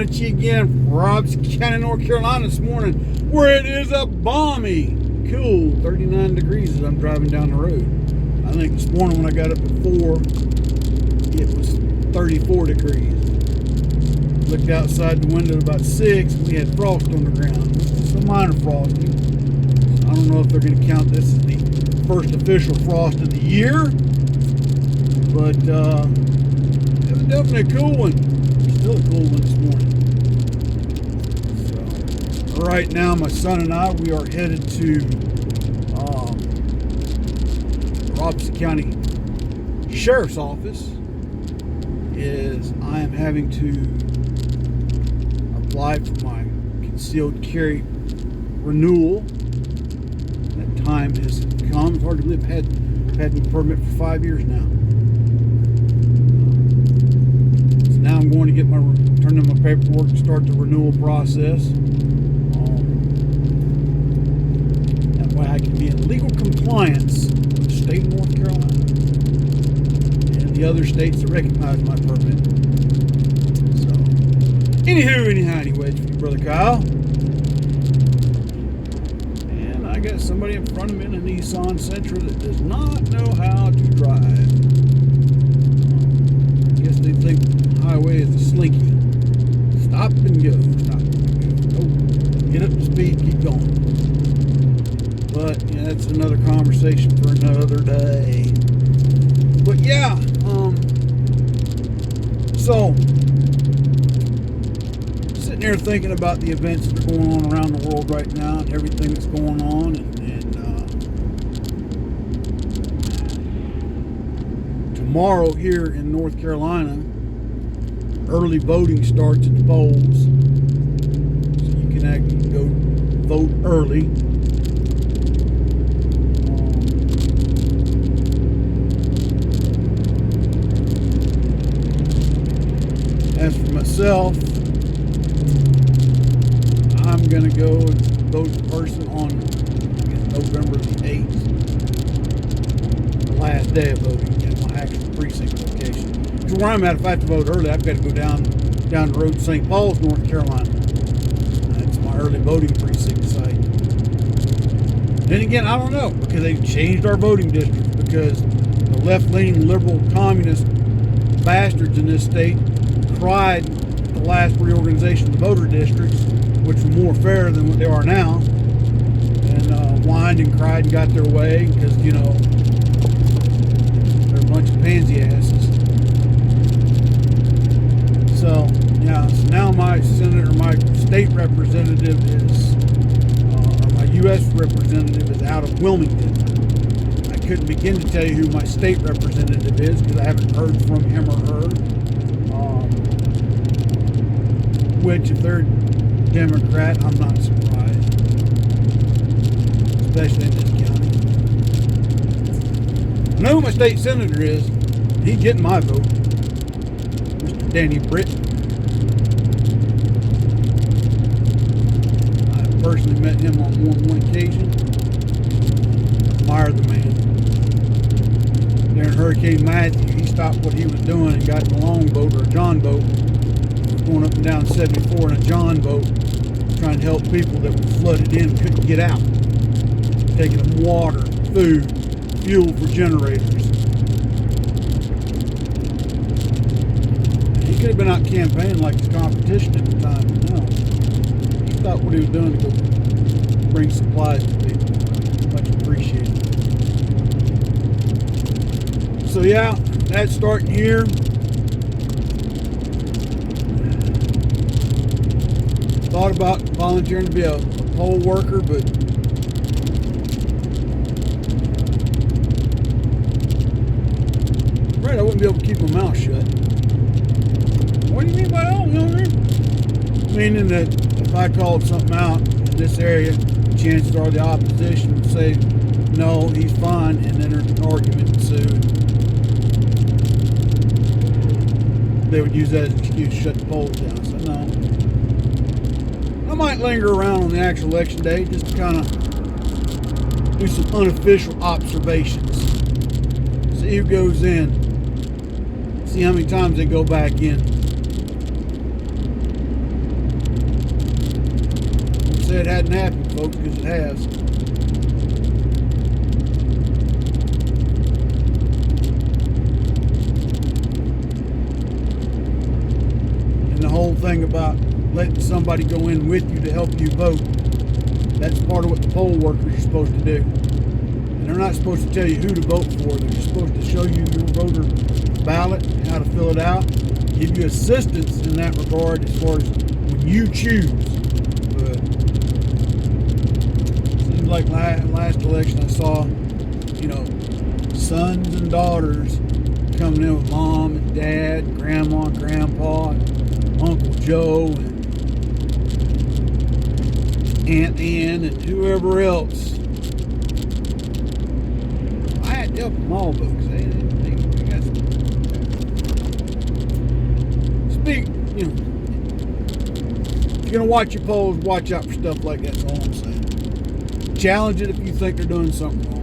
coming at you again from Robs County, North Carolina this morning, where it is a balmy, cool 39 degrees as I'm driving down the road. I think this morning when I got up at 4, it was 34 degrees. Looked outside the window at about 6, we had frost on the ground. It's a minor frosting. I don't know if they're going to count this as the first official frost of the year, but it was definitely a cool one. Still a cool one this morning. So, right now, my son and I, we are headed to Robeson County Sheriff's Office. I am having to apply for my concealed carry renewal. That time has come. It's hard to believe I've had my permit for 5 years now. So now I'm going to turn in my paperwork to start the renewal process. That way I can be in legal compliance with the state of North Carolina and the other states that recognize my permit. So, anyways, for you, Brother Kyle. And I got somebody in front of me in a Nissan Sentra that does not know how to drive. I guess they think the highway is a slinky. Stop and go. Stop and go. Nope. Get up to speed, keep going. But yeah, that's another conversation for another day. But yeah, so sitting there thinking about the events that are going on around the world right now and everything that's going on, and tomorrow here in North Carolina, early voting starts at the polls, so you can actually go vote early. As for myself, I'm going to go and vote in person on November the 8th, the last day of voting at my actual precinct location. Because where I'm at, if I have to vote early, I've got to go down the road to St. Paul's, North Carolina. That's my early voting precinct site. Then again, I don't know, because they've changed our voting districts, because the left-leaning liberal communist bastards in this state tried the last reorganization of the voter districts, which were more fair than what they are now, and whined and cried and got their way because, you know, they're a bunch of pansy asses. So, yeah, so now my state representative is, or my U.S. representative is out of Wilmington. I couldn't begin to tell you who my state representative is because I haven't heard from him or her. Which, if they're Democrat, I'm not surprised, especially in this county. I know who my state senator is. He's getting my vote, Mr. Danny Britt. I personally met him on one occasion. Admire the man. During Hurricane Matthew, he stopped what he was doing and got in a longboat or a John boat, going up and down 74 in a John boat, trying to help people that were flooded in and couldn't get out, taking them water, food, fuel for generators. He could have been out campaigning like his competition at the time, but no. He stopped what he was doing to go bring supplies to people. Much appreciated. So yeah, that's starting here. Thought about volunteering to be a poll worker, but right, I wouldn't be able to keep my mouth shut. What do you mean by that? You know what I mean? Meaning that if I called something out in this area, chances are the opposition would say, no, he's fine, and then there's an argument ensued. They would use that as an excuse to shut the polls down. So no. I might linger around on the actual election day just to kind of do some unofficial observations. See who goes in. See how many times they go back in. it hadn't happened, folks, because it has. And the whole thing about letting somebody go in with you to help you vote, that's part of what the poll workers are supposed to do. And they're not supposed to tell you who to vote for. They're just supposed to show you your voter ballot, how to fill it out, give you assistance in that regard as far as when you choose. But it seems like last election I saw, sons and daughters coming in with mom and dad, and grandma and grandpa, and Uncle Joe, and Aunt Ann, and whoever else. I had to help them all, folks. They got some. Speak, if you're gonna watch your polls, watch out for stuff like that. That's all I'm saying. Challenge it if you think they're doing something wrong.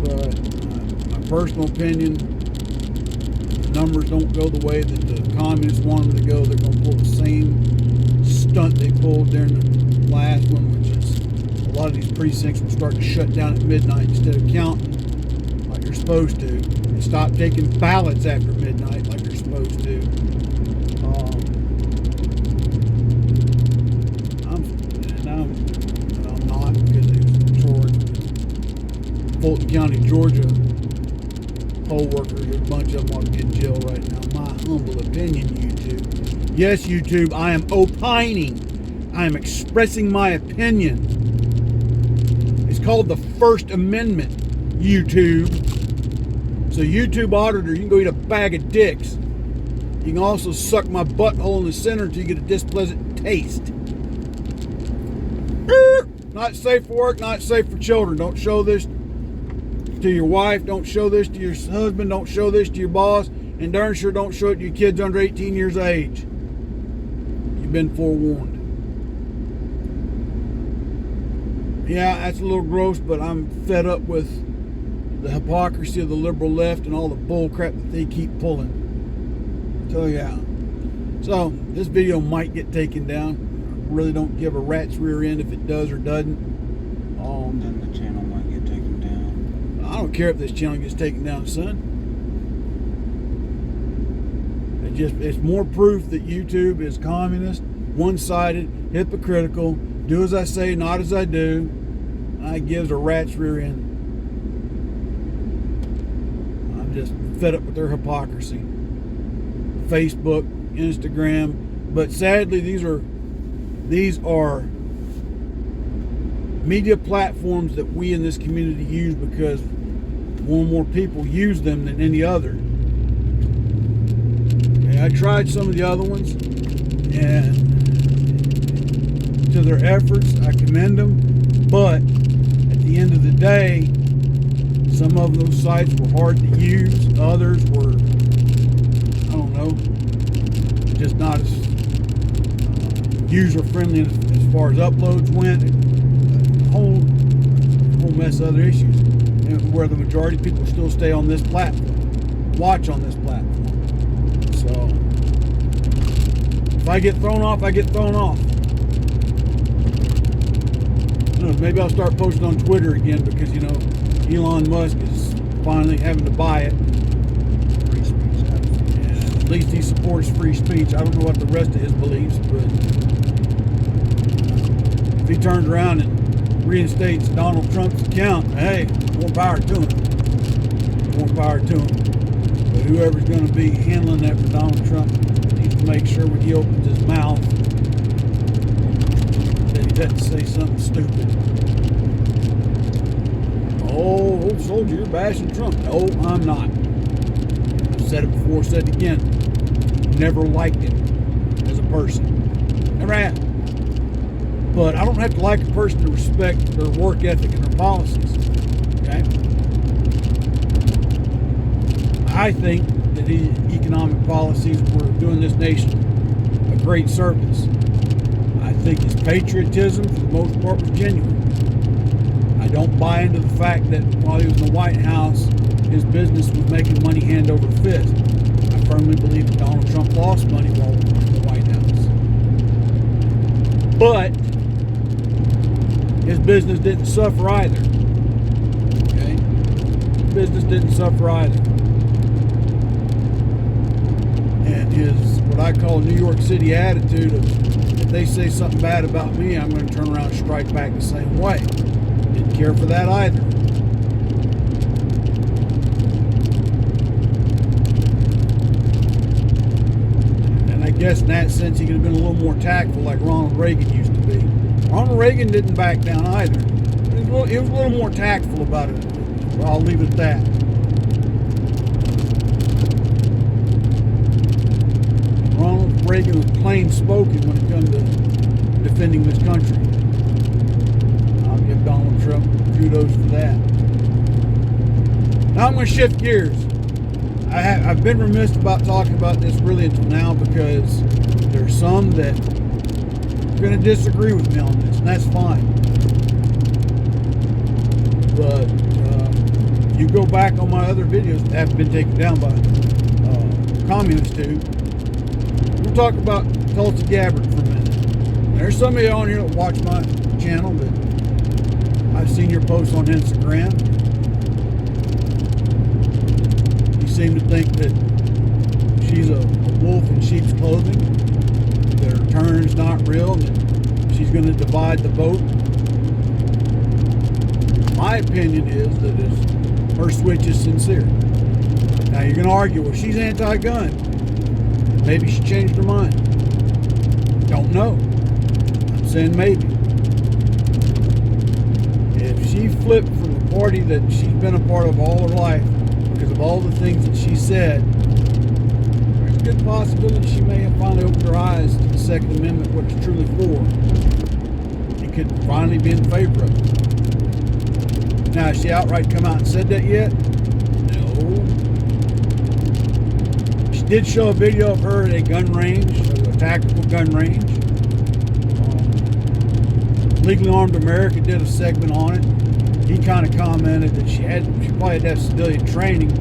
But my personal opinion, the numbers don't go the way that the communists want them to go. They're going to pull the same stunt they pulled during the last one, which is a lot of these precincts will start to shut down at midnight instead of counting like they're supposed to, and stop taking ballots after midnight like they're supposed to. I'm not, because it was Georgia, Fulton County, Georgia. Poll workers, a bunch of them ought to be in jail right now. My humble opinion, YouTube. Yes, YouTube, I am opining. I am expressing my opinion. It's called the First Amendment, YouTube. So, YouTube auditor, you can go eat a bag of dicks. You can also suck my butthole in the center until you get a displeasant taste. Not safe for work, not safe for children. Don't show this to your wife, don't show this to your husband, don't show this to your boss, and darn sure don't show it to your kids under 18 years of age. You've been forewarned. Yeah, that's a little gross, but I'm fed up with the hypocrisy of the liberal left and all the bull crap that they keep pulling. So yeah. So this video might get taken down. I really don't give a rat's rear end if it does or doesn't. Then the channel might get taken down. I don't care if this channel gets taken down, son. It's more proof that YouTube is communist, one-sided, hypocritical, do as I say, not as I do. I gives a rat's rear end. I'm just fed up with their hypocrisy. Facebook, Instagram, but sadly these are media platforms that we in this community use because more and more people use them than any other. Okay, I tried some of the other ones, and to their efforts, I commend them. But at the end of the day, some of those sites were hard to use. Others were, I don't know, just not as user-friendly as far as uploads went. A whole mess of other issues, and where the majority of people still stay on this platform, watch on this platform. So if I get thrown off, I get thrown off. Maybe I'll start posting on Twitter again because Elon Musk is finally having to buy it. Free speech. And at least he supports free speech. I don't know what the rest of his beliefs, but if he turns around and reinstates Donald Trump's account, hey, more power to him. More power to him. But whoever's going to be handling that for Donald Trump needs to make sure when he opens his mouth that he doesn't say something stupid. Oh, old soldier, you're bashing Trump. No, I'm not. I've said it before, said it again. Never liked him as a person. Never have. But I don't have to like a person to respect their work ethic and their policies. Okay? I think that the economic policies were doing this nation a great service. I think his patriotism, for the most part, was genuine. I don't buy into the fact that while he was in the White House, his business was making money hand over fist. I firmly believe that Donald Trump lost money while in the White House. But his business didn't suffer either. Okay? Business didn't suffer either. And his, what I call New York City attitude of, if they say something bad about me, I'm going to turn around and strike back the same way. Didn't care for that either. And I guess in that sense, he could have been a little more tactful like Ronald Reagan used to be. Ronald Reagan didn't back down either. He was a little more tactful about it. I'll leave it at that. Ronald Reagan was plain spoken when it comes to defending this country. I'll give Donald Trump kudos for that. Now I'm going to shift gears. I've been remiss about talking about this really until now because there's some that are going to disagree with me on this, and that's fine. But you go back on my other videos that haven't been taken down by communists too. We'll talk about Tulsi Gabbard for a minute. There's some of you on here that watch my channel that I've seen your posts on Instagram. You seem to think that she's a wolf in sheep's clothing, that her turn's not real, and that she's going to divide the vote. My opinion is that her switch is sincere. Now you're going to argue, well, she's anti-gun. Maybe she changed her mind. Don't know. I'm saying maybe. If she flipped from the party that she's been a part of all her life because of all the things that she said, there's a good possibility she may have finally opened her eyes to the Second Amendment, what it's truly for. She could finally be in favor of it. Now, has she outright come out and said that yet? No. She did show a video of her at a gun range, a tactical gun range. Legally Armed America did a segment on it. He kind of commented that she probably had to have civilian training.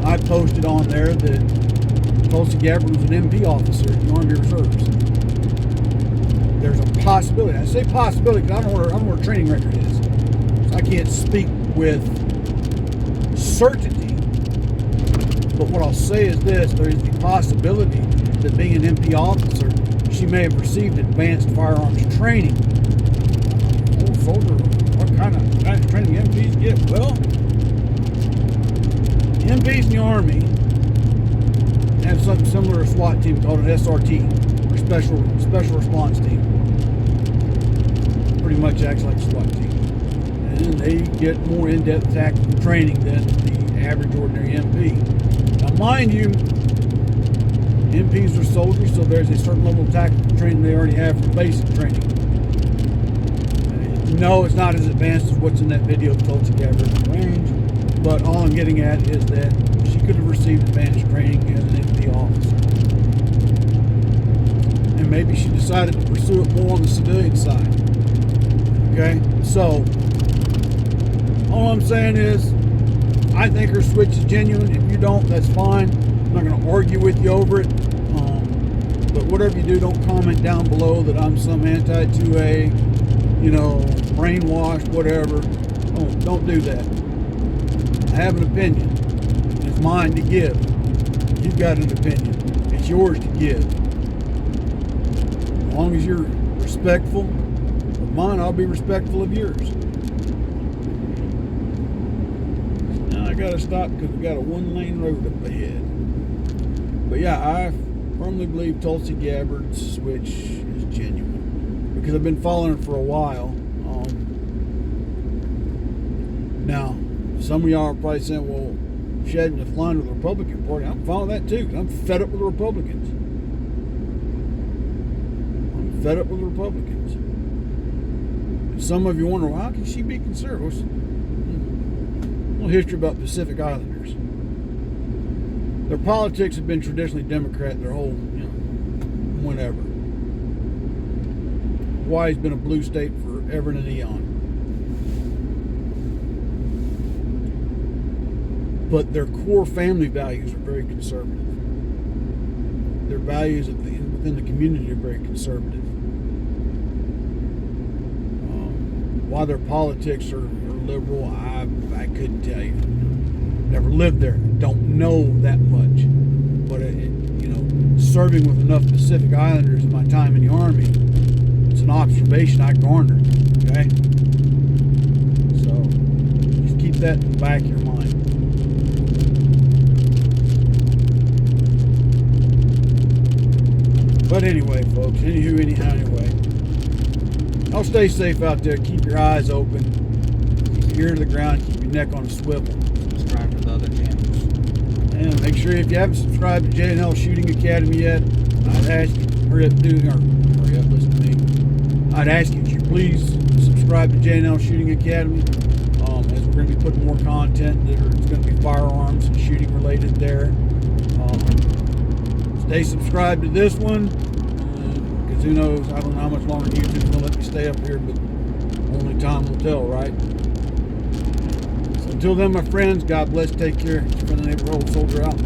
I posted on there that Tulsi Gabbard was an MP officer in the Army Reserves. There's a possibility. I say possibility because I don't know what her training record is. I can't speak with certainty, but what I'll say is this: there is the possibility that being an MP officer, she may have received advanced firearms training. Oh, soldier, what kind of training MPs get? Well, MPs in the Army have something similar to a SWAT team called an SRT, or Special Response Team. Pretty much acts like a SWAT team. And they get more in-depth tactical training than the average ordinary MP. Now, mind you, MPs are soldiers, so there's a certain level of tactical training they already have for basic training. No, it's not as advanced as what's in that video of Tulsi Gabbard range, but all I'm getting at is that she could have received advanced training as an MP officer. And maybe she decided to pursue it more on the civilian side. Okay, so all I'm saying is, I think her switch is genuine. If you don't, that's fine. I'm not going to argue with you over it. But whatever you do, don't comment down below that I'm some anti-2A, brainwashed, whatever. Don't do that. I have an opinion. It's mine to give. You've got an opinion. It's yours to give. As long as you're respectful of mine, I'll be respectful of yours. I gotta stop because we got a one-lane road up ahead. But yeah, I firmly believe Tulsi Gabbard's switch is genuine because I've been following her for a while. Now, some of y'all are probably saying, well, she hadn't aligned with the Republican Party. I'm following that too because I'm fed up with the Republicans. I'm fed up with the Republicans. And some of you wonder, well, how can she be conservative? History about Pacific Islanders. Their politics have been traditionally Democrat their whole, whenever. Hawaii's been a blue state forever and an eon. But their core family values are very conservative. Their values within the community are very conservative. Why their politics are liberal, I couldn't tell you. Never lived there. Don't know that much. But, serving with enough Pacific Islanders in my time in the Army, it's an observation I garnered. Okay? So, just keep that in the back of your mind. But anyway, folks, anyway. I'll stay safe out there. Keep your eyes open. Keep your ear to the ground. Keep your neck on a swivel. Subscribe to the other channels. And make sure if you haven't subscribed to J&L Shooting Academy yet, I'd ask you to hurry up, listen to me. I'd ask you to please subscribe to J&L Shooting Academy, as we're going to be putting more content it's going to be firearms and shooting related there. Stay subscribed to this one, because who knows, I don't know how much longer YouTube's going to let me stay up here, but only time will tell, right? So until then, my friends, God bless, take care. It's been the neighborhood soldier out.